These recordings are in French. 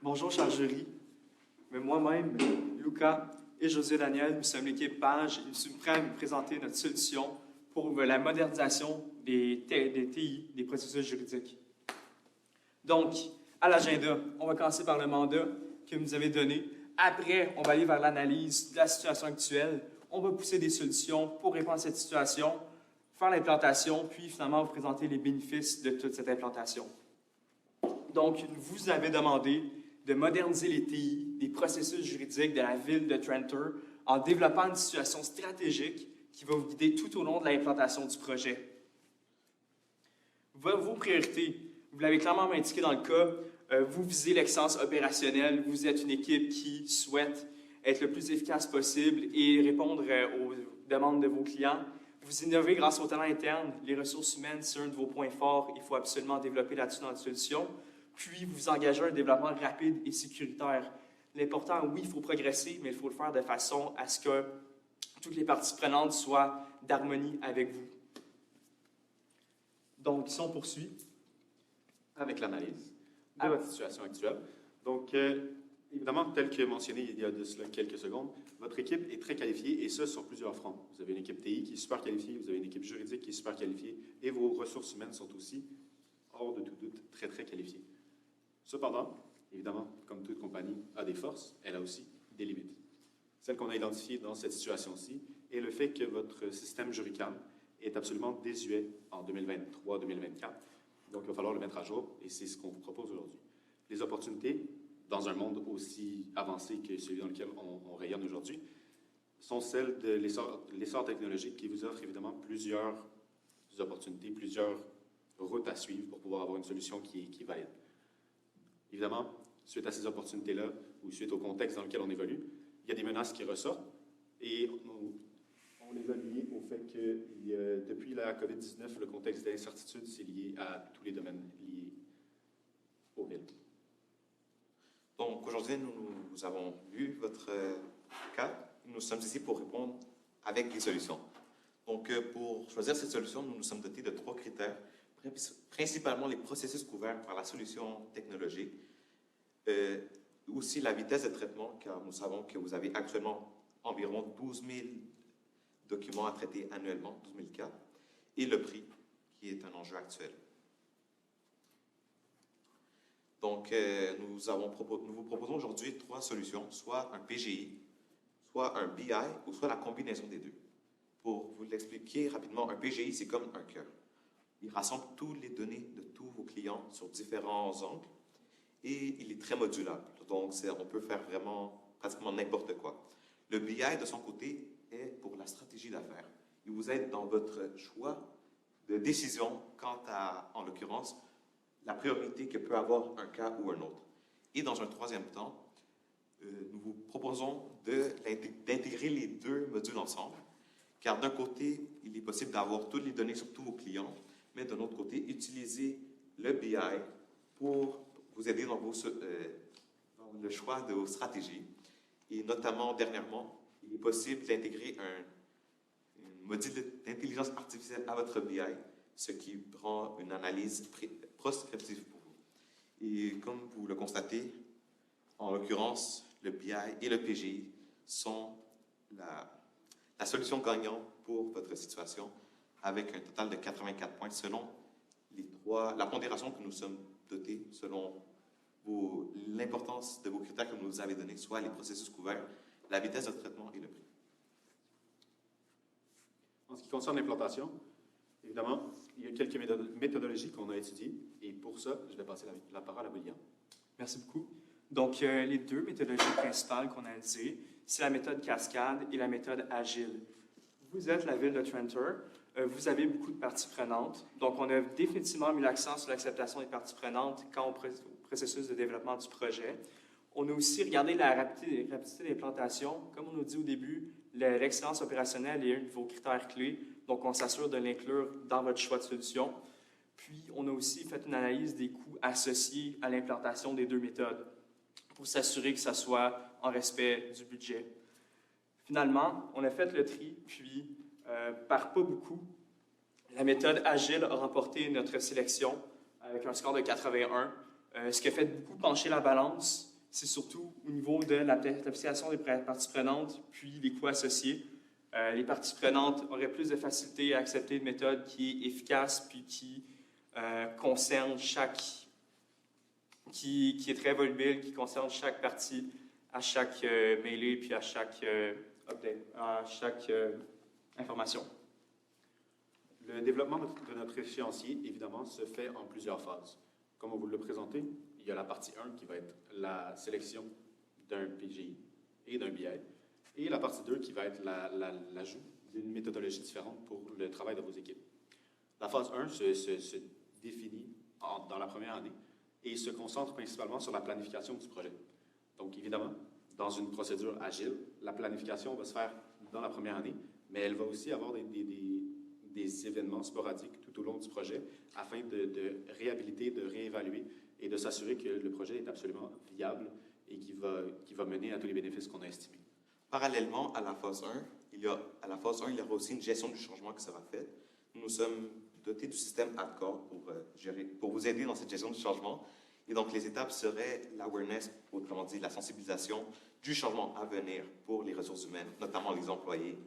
Bonjour, cher jury. Mais moi-même, Lucas et José Daniel, nous sommes l'équipe Page et nous sommes prêts à vous présenter notre solution pour la modernisation des TI, des processus juridiques. Donc, à l'agenda, on va commencer par le mandat que vous nous avez donné. Après, on va aller vers l'analyse de la situation actuelle. On va pousser des solutions pour répondre à cette situation, faire l'implantation, puis finalement vous présenter les bénéfices de toute cette implantation. Donc, vous avez demandé de moderniser les TI, des processus juridiques de la ville de Trenter en développant une situation stratégique qui va vous guider tout au long de l'implantation du projet. Vos priorités, vous l'avez clairement indiqué dans le cas, vous visez l'excellence opérationnelle, vous êtes une équipe qui souhaite être le plus efficace possible et répondre aux demandes de vos clients. Vous innovez grâce au talent interne, les ressources humaines, c'est un de vos points forts, il faut absolument développer là-dessus dans la solution. Puis, vous engagez un développement rapide et sécuritaire. L'important, oui, il faut progresser, mais il faut le faire de façon à ce que toutes les parties prenantes soient d'harmonie avec vous. Donc, si on poursuit. Avec l'analyse de votre situation actuelle. Donc, évidemment, tel que mentionné il y a de cela quelques secondes, votre équipe est très qualifiée et ce, sur plusieurs fronts. Vous avez une équipe TI qui est super qualifiée, vous avez une équipe juridique qui est super qualifiée et vos ressources humaines sont aussi, hors de tout doute, très, très qualifiées. Cependant, évidemment, comme toute compagnie a des forces, elle a aussi des limites. Celle qu'on a identifiée dans cette situation-ci est le fait que votre système juridical est absolument désuet en 2023-2024. Donc, il va falloir le mettre à jour et c'est ce qu'on vous propose aujourd'hui. Les opportunités, dans un monde aussi avancé que celui dans lequel on rayonne aujourd'hui, sont celles de l'essor technologique qui vous offre évidemment plusieurs opportunités, plusieurs routes à suivre pour pouvoir avoir une solution qui est valide. Évidemment, suite à ces opportunités-là, ou suite au contexte dans lequel on évolue, il y a des menaces qui ressortent et on les a liées au fait que depuis la COVID-19, le contexte d'incertitude, c'est lié à tous les domaines liés aux villes. Donc, aujourd'hui, nous avons lu votre cas. Nous sommes ici pour répondre avec des solutions. Donc, pour choisir cette solution, nous nous sommes dotés de 3 critères, principalement les processus couverts par la solution technologique, aussi la vitesse de traitement, car nous savons que vous avez actuellement environ 12 000 documents à traiter annuellement, 12 000 cas, et le prix, qui est un enjeu actuel. Donc, nous vous proposons aujourd'hui 3 solutions, soit un PGI, soit un BI, ou soit la combinaison des deux. Pour vous l'expliquer rapidement, un PGI, c'est comme un cœur. Il rassemble toutes les données de tous vos clients sur différents angles et il est très modulable. Donc, on peut faire vraiment pratiquement n'importe quoi. Le BI, de son côté, est pour la stratégie d'affaires. Il vous aide dans votre choix de décision quant à, en l'occurrence, la priorité que peut avoir un cas ou un autre. Et dans un troisième temps, nous vous proposons d'intégrer les deux modules ensemble, car d'un côté, il est possible d'avoir toutes les données sur tous vos clients, mais d'un autre côté, utiliser le BI pour vous aider dans dans le choix de vos stratégies. Et notamment, dernièrement, il est possible d'intégrer un module d'intelligence artificielle à votre BI, ce qui rend une analyse prospective pour vous. Et comme vous le constatez, en l'occurrence, le BI et le PGI sont la solution gagnante pour votre situation, avec un total de 84 points selon la pondération que nous sommes dotés, selon l'importance de vos critères que vous nous avez donnés, soit les processus couverts, la vitesse de traitement et le prix. En ce qui concerne l'implantation, évidemment, il y a quelques méthodologies qu'on a étudiées et pour ça, je vais passer la parole à William. Merci beaucoup. Donc, les 2 méthodologies principales qu'on a analysées, c'est la méthode cascade et la méthode agile. Vous êtes la ville de Trenter, vous avez beaucoup de parties prenantes, donc on a définitivement mis l'accent sur l'acceptation des parties prenantes quand au processus de développement du projet. On a aussi regardé la rapidité d'implantation. Comme on nous dit au début, l'excellence opérationnelle est un de vos critères clés, donc on s'assure de l'inclure dans votre choix de solution. Puis, on a aussi fait une analyse des coûts associés à l'implantation des 2 méthodes pour s'assurer que ça soit en respect du budget. Finalement, on a fait le tri, puis, par pas beaucoup, la méthode agile a remporté notre sélection avec un score de 81, ce qui a fait beaucoup pencher la balance. c'est surtout au niveau de l'application des parties prenantes, puis les coûts associés. Les parties prenantes auraient plus de facilité à accepter une méthode qui est efficace, puis qui concerne qui est très volubile, qui concerne chaque partie à chaque mêlée, puis à chaque update, à chaque information. Le développement de notre échéancier, évidemment, se fait en plusieurs phases. Comme on vous l'a présenté, il y a la partie 1 qui va être la sélection d'un PGI et d'un BI, et la partie 2 qui va être l'ajout d'une méthodologie différente pour le travail de vos équipes. La phase 1 se définit dans la première année et se concentre principalement sur la planification du projet. Donc, évidemment, dans une procédure agile, la planification va se faire dans la première année, mais elle va aussi avoir des événements sporadiques tout au long du projet afin de réhabiliter, de réévaluer et de s'assurer que le projet est absolument viable et qui va mener à tous les bénéfices qu'on a estimés. Parallèlement à la phase 1, il y aura aussi une gestion du changement qui sera faite. Nous sommes dotés du système ADCOR pour vous aider dans cette gestion du changement. Et donc, les étapes seraient l'awareness, autrement dit, la sensibilisation du changement à venir pour les ressources humaines, notamment les employés,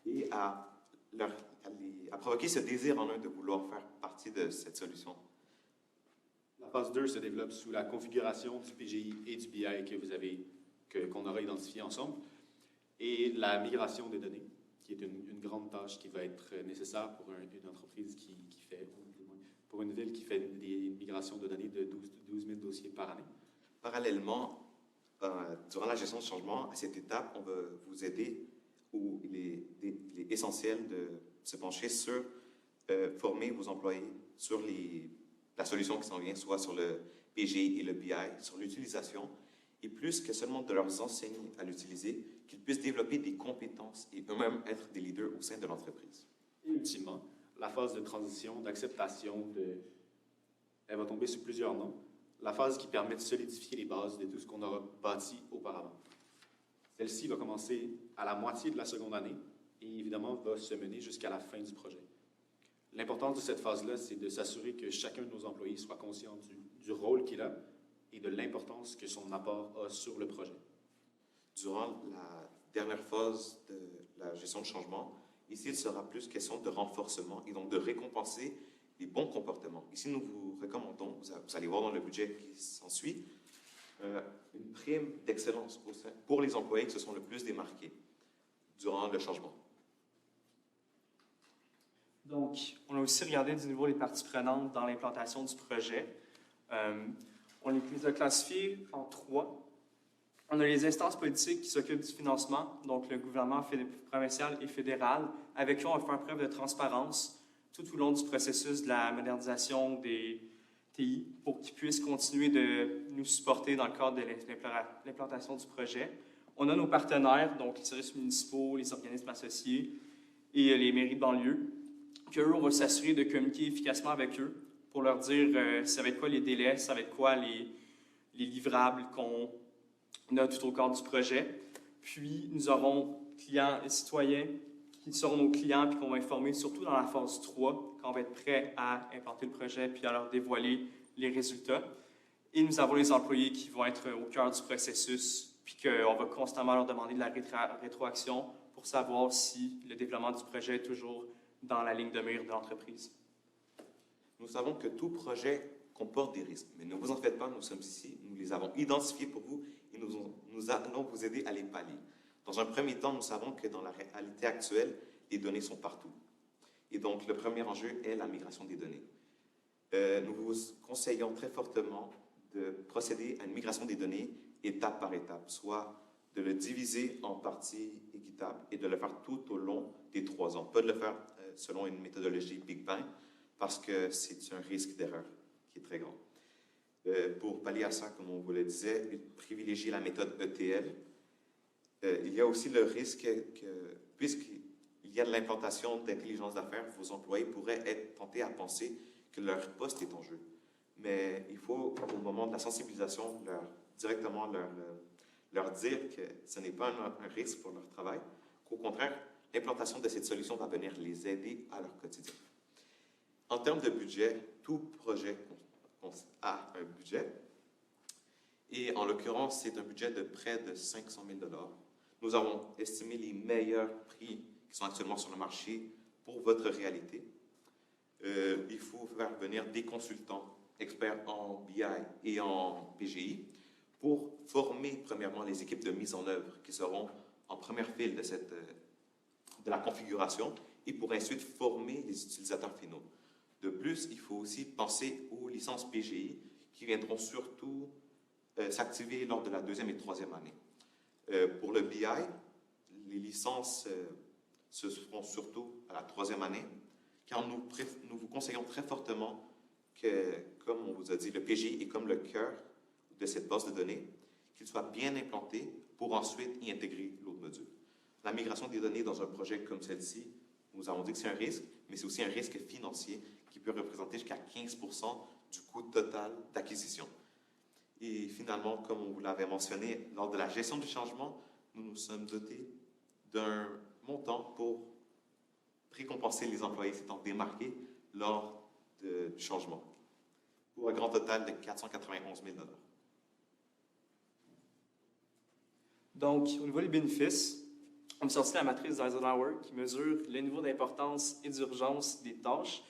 et à provoquer ce désir en eux de vouloir faire partie de cette solution. La phase 2 se développe sous la configuration du PGI et du BI qu'on aura identifié ensemble, et la migration des données, qui est une grande tâche qui va être nécessaire pour une entreprise pour une ville qui fait des migrations de données de 12 000 dossiers par année. Parallèlement, durant la gestion de changement, à cette étape, on va vous aider où il est essentiel de se pencher sur former vos employés sur la solution qui s'en vient, soit sur le PGI et le BI, sur l'utilisation, et plus que seulement de leur enseigner à l'utiliser, qu'ils puissent développer des compétences et eux-mêmes être des leaders au sein de l'entreprise. Et ultimement, la phase de transition, d'acceptation, elle va tomber sous plusieurs noms. La phase qui permet de solidifier les bases de tout ce qu'on aura bâti auparavant. Celle-ci va commencer à la moitié de la seconde année et évidemment va se mener jusqu'à la fin du projet. L'importance de cette phase-là, c'est de s'assurer que chacun de nos employés soit conscient du rôle qu'il a et de l'importance que son apport a sur le projet. Durant la dernière phase de la gestion de changement, ici, il sera plus question de renforcement et donc de récompenser les bons comportements. Ici, nous vous recommandons, vous allez voir dans le budget qui s'ensuit, une prime d'excellence pour les employés qui se sont le plus démarqués durant le changement. Donc, on a aussi regardé du niveau les parties prenantes dans l'implantation du projet. On les a classifiées en 3. On a les instances politiques qui s'occupent du financement, donc le gouvernement provincial et fédéral, avec qui on va faire preuve de transparence tout au long du processus de la modernisation des TI pour qu'ils puissent continuer de nous supporter dans le cadre de l'implantation du projet. On a nos partenaires, donc les services municipaux, les organismes associés et les mairies de banlieue, qu'eux, on va s'assurer de communiquer efficacement avec eux pour leur dire ça va être quoi les délais, ça va être quoi les livrables qu'on a tout au cours du projet. Puis, nous aurons clients et citoyens qui seront nos clients puis qu'on va informer surtout dans la phase 3, quand on va être prêt à implanter le projet puis à leur dévoiler les résultats. Et nous avons les employés qui vont être au cœur du processus puis qu'on va constamment leur demander de la rétroaction pour savoir si le développement du projet est toujours dans la ligne de mire de l'entreprise. Nous savons que tout projet comporte des risques, mais ne vous en faites pas, nous sommes ici, nous les avons identifiés pour vous et nous allons vous aider à les pallier. Dans un premier temps, nous savons que dans la réalité actuelle, les données sont partout. Et donc, le premier enjeu est la migration des données. Nous vous conseillons très fortement de procéder à une migration des données étape par étape, soit de le diviser en parties équitables et de le faire tout au long des 3 ans. Pas de le faire selon une méthodologie Big Bang, parce que c'est un risque d'erreur qui est très grand. Pour pallier à ça, comme on vous le disait, privilégier la méthode ETL. Il y a aussi le risque que, puisqu'il y a de l'implantation d'intelligence d'affaires, vos employés pourraient être tentés à penser que leur poste est en jeu. Mais il faut, au moment de la sensibilisation, directement leur dire que ce n'est pas un risque pour leur travail, qu'au contraire, l'implantation de cette solution va venir les aider à leur quotidien. En termes de budget, tout projet a un budget. Et en l'occurrence, c'est un budget de près de 500 000 $. Nous avons estimé les meilleurs prix qui sont actuellement sur le marché pour votre réalité. Il faut faire venir des consultants experts en BI et en PGI pour former premièrement les équipes de mise en œuvre qui seront en première file de la configuration et pour ensuite former les utilisateurs finaux. De plus, il faut aussi penser aux licences PGI qui viendront surtout s'activer lors de la 2e et 3e année. Pour le BI, les licences se feront surtout à la 3e année, car nous vous conseillons très fortement que, comme on vous a dit, le PGI est comme le cœur de cette base de données, qu'il soit bien implanté pour ensuite y intégrer l'autre module. La migration des données dans un projet comme celle-ci, nous avons dit que c'est un risque, mais c'est aussi un risque financier qui peut représenter jusqu'à 15% du coût total d'acquisition. Et finalement, comme on vous l'avait mentionné, lors de la gestion du changement, nous nous sommes dotés d'un montant pour récompenser les employés s'étant démarqués lors du changement, pour un grand total de 491 000 $. Donc, au niveau des bénéfices, on a sorti la matrice d'Eisenhower qui mesure le niveau d'importance et d'urgence des tâches.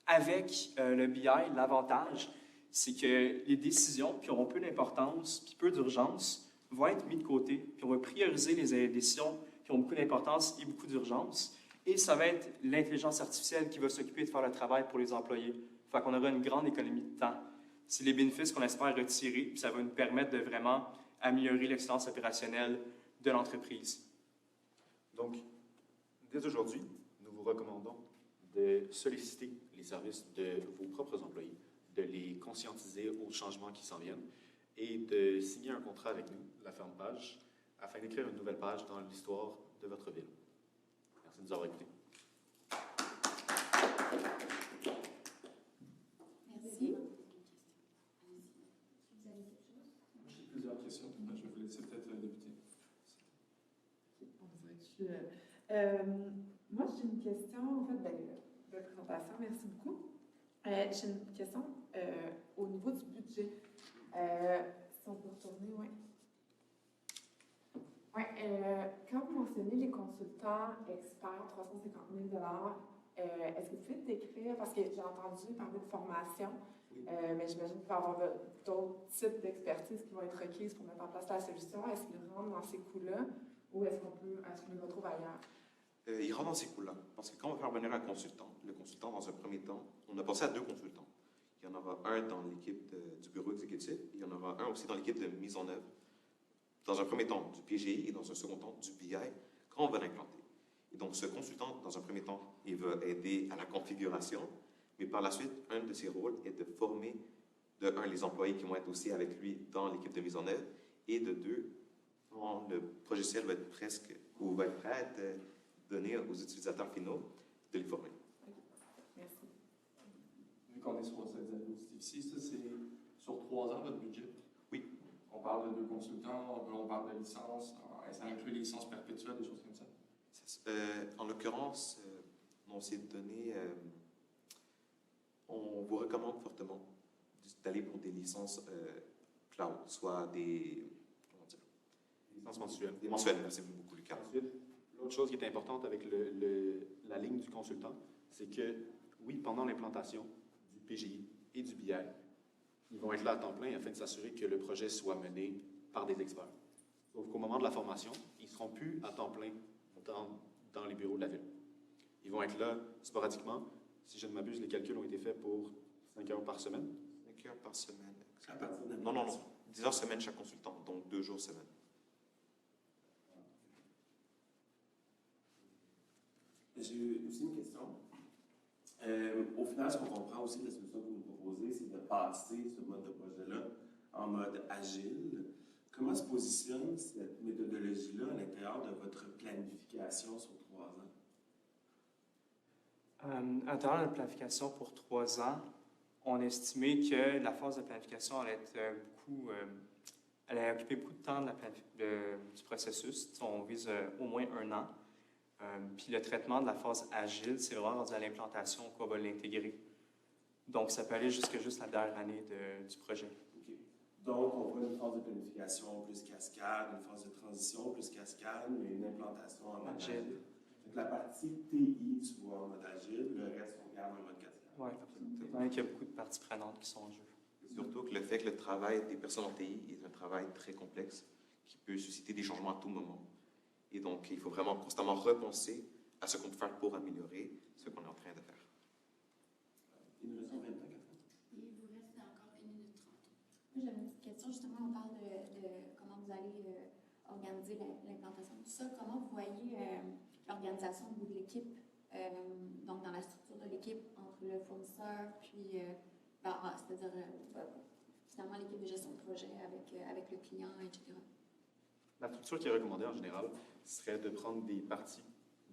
Avec le BI, l'avantage, c'est que les décisions qui auront peu d'importance puis peu d'urgence vont être mises de côté, puis on va prioriser les décisions qui ont beaucoup d'importance et beaucoup d'urgence. Et ça va être l'intelligence artificielle qui va s'occuper de faire le travail pour les employés. Fait qu'on aura une grande économie de temps. C'est les bénéfices qu'on espère retirer, puis ça va nous permettre de vraiment améliorer l'excellence opérationnelle de l'entreprise. Donc, dès aujourd'hui, nous vous recommandons de solliciter les services de vos propres employés, de les conscientiser aux changements qui s'en viennent et de signer un contrat avec nous, la ferme page, afin d'écrire une nouvelle page dans l'histoire de votre ville. Merci de nous avoir écoutés. Merci. J'ai plusieurs questions. Je vais vous laisser peut-être débuter. Moi, j'ai une question, en fait, de présentation. Merci beaucoup. J'ai une question au niveau du budget. Si on peut retourner, oui. Oui, quand vous mentionnez les consultants experts, 350 000 $, est-ce que vous pouvez décrire, parce que j'ai entendu parler de formation, mais j'imagine qu'il va y avoir d'autres types d'expertise qui vont être requises pour mettre en place la solution. Est-ce qu'ils rentrent dans ces coûts-là ou est-ce qu'on les retrouve ailleurs? Il rentre dans ces coûts-là, parce que quand on va faire venir un consultant, le consultant, dans un premier temps, on a pensé à 2 consultants. Il y en aura un dans l'équipe du bureau exécutif, et il y en aura un aussi dans l'équipe de mise en œuvre. Dans un premier temps, du PGI et dans un second temps, du BI, quand on va l'implanter. Et donc, ce consultant, dans un premier temps, il va aider à la configuration, mais par la suite, un de ses rôles est de former, de un, les employés qui vont être aussi avec lui dans l'équipe de mise en œuvre, et de deux, quand le logiciel va être va être prêt à être donné aux utilisateurs finaux, de les former. Merci. Vu qu'on est sur cette diapositive ici, ça c'est sur 3 ans votre budget? Oui. On parle de 2 consultants, on parle de licences, ça inclut les licences perpétuelles, des choses comme ça? En l'occurrence, on s'est donné, on vous recommande fortement d'aller pour des licences cloud, soit des Licences mensuelles. Des mensuelles, merci beaucoup, Lucas. Ensuite, l'autre chose qui est importante avec la ligne du consultant, c'est que, oui, pendant l'implantation du PGI et du BI, ils vont être là à temps plein afin de s'assurer que le projet soit mené par des experts. Sauf qu'au moment de la formation, ils ne seront plus à temps plein dans les bureaux de la ville. Ils vont être là sporadiquement. Si je ne m'abuse, les calculs ont été faits pour 5 heures par semaine. 5 heures par semaine. À partir de Non. 10 heures semaine chaque consultant, donc 2 jours semaine. J'ai aussi une question. Au final, ce qu'on comprend aussi de la solution que vous nous proposez, c'est de passer ce mode de projet-là en mode agile. Comment se positionne cette méthodologie-là à l'intérieur de votre planification sur 3 ans? À l'intérieur de la planification pour 3 ans, on a estimé que la phase de planification allait allait occuper beaucoup de temps du processus. On vise au moins 1 an. Puis le traitement de la phase agile, c'est vraiment rendu à l'implantation qu'on va l'intégrer. Donc, ça peut aller jusqu'à juste la dernière année du projet. OK. Donc, on voit une phase de planification plus cascade, une phase de transition plus cascade, mais une implantation en mode Agile. agile. Donc, la partie TI, tu vois en mode agile, le reste, on garde en mode cascade. Oui, étant donné qu'il y a beaucoup de parties prenantes qui sont en jeu. Surtout que le fait que le travail des personnes en TI est un travail très complexe qui peut susciter des changements à tout moment. Et donc, il faut vraiment constamment repenser à ce qu'on peut faire pour améliorer ce qu'on est en train de faire. Il nous reste 20 ans, Catherine. Il vous reste encore 1 minute 30. Moi, j'avais une petite question. Justement, on parle de comment vous allez organiser l'implantation. Tout ça, comment vous voyez l'organisation au bout de l'équipe, donc dans la structure de l'équipe, entre le fournisseur, puis, c'est-à-dire finalement l'équipe de gestion de projet avec le client, etc. La structure qui est recommandée en général serait de prendre des parties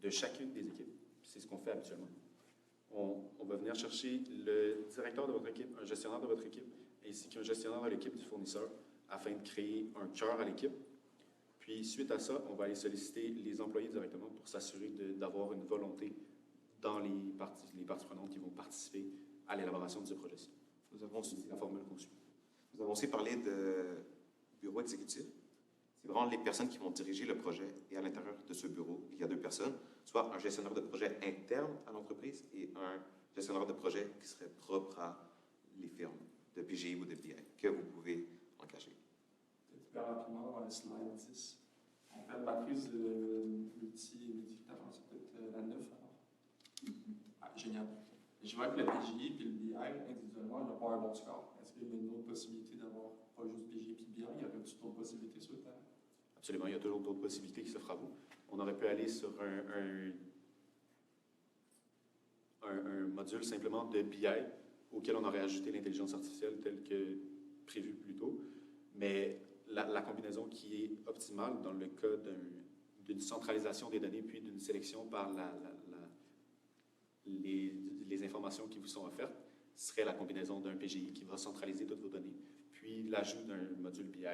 de chacune des équipes. C'est ce qu'on fait habituellement. On va venir chercher le directeur de votre équipe, un gestionnaire de votre équipe, ainsi qu'un gestionnaire de l'équipe du fournisseur, afin de créer un cœur à l'équipe. Puis, suite à ça, on va aller solliciter les employés directement pour s'assurer d'avoir une volonté dans les parties prenantes qui vont participer à l'élaboration de ce projet-ci. C'est la formule qu'on suit. Nous avons aussi parlé de bureau exécutif. C'est vraiment les personnes qui vont diriger le projet. Et à l'intérieur de ce bureau, il y a 2 personnes, soit un gestionnaire de projet interne à l'entreprise et un gestionnaire de projet qui serait propre à les firmes de PGI ou de BI que vous pouvez engager. Super rapidement, dans la slide 10. En fait, matrice de multi-dictateur, c'est peut-être la 9 alors. Ah, génial. Je vois que le PGI et le BI, individuellement, ils n'ont pas un bon score. Est-ce qu'il y a une autre possibilité d'avoir pas juste PGI et BI? Il y aurait d'autres possibilités sur le terrain? Absolument, il y a toujours d'autres possibilités qui s'offrent à vous. On aurait pu aller sur un module simplement de BI auquel on aurait ajouté l'intelligence artificielle telle que prévue plus tôt. Mais la combinaison qui est optimale dans le cas d'une centralisation des données puis d'une sélection par les informations qui vous sont offertes serait la combinaison d'un PGI qui va centraliser toutes vos données, puis l'ajout d'un module BI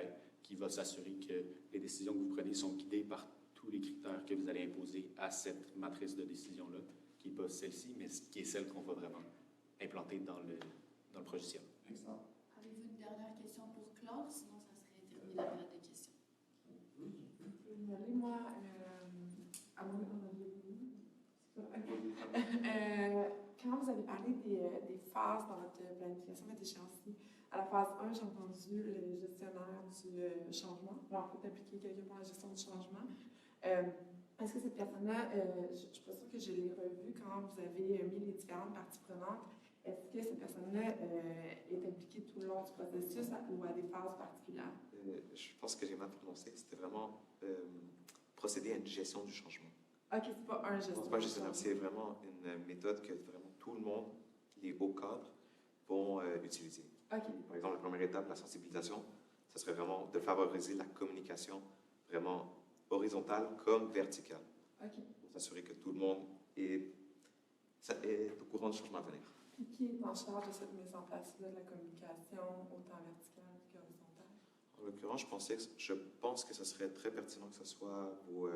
qui va s'assurer que les décisions que vous prenez sont guidées par tous les critères que vous allez imposer à cette matrice de décision-là, qui n'est pas celle-ci, mais qui est celle qu'on va vraiment implanter dans le logiciel. Excellent. Avez-vous une dernière question pour clore? Sinon, ça serait terminé la période de questions. Je vais y aller, moi, à mon quand vous avez parlé des phases dans votre planification, votre échéancier, à la phase 1, j'ai entendu le gestionnaire du changement. Alors, peut impliquer quelqu'un pour la gestion du changement. Est-ce que cette personne-là, je ne suis pas sûre que je l'ai revue quand vous avez mis les différentes parties prenantes. Est-ce que cette personne-là est impliquée tout le long du processus ou à des phases particulières? Je pense que j'ai mal prononcé. C'était vraiment procéder à une gestion du changement. OK, c'est pas un gestionnaire. C'est pas un gestionnaire, c'est vraiment une méthode que vraiment tout le monde, les hauts cadres, vont utiliser. OK. Par exemple, la première étape, la sensibilisation, ce serait vraiment de favoriser la communication vraiment horizontale comme verticale. OK. Pour s'assurer que tout le monde est au courant du changement à venir. Puis qui est en charge de cette mise en place-là de la communication, autant verticale qu'horizontale? En l'occurrence, je pense que ce serait très pertinent que ce soit vos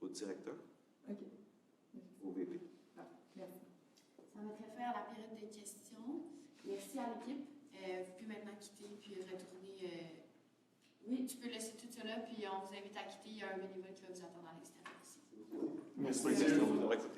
directeurs, OK. vos VP. Merci. Ça mettrait fin à la période de questions. Merci à l'équipe. Vous pouvez maintenant quitter puis retourner. Oui, tu peux laisser tout cela, puis on vous invite à quitter. Il y a un bénévole qui va vous attendre à l'extérieur ici. Merci. Merci.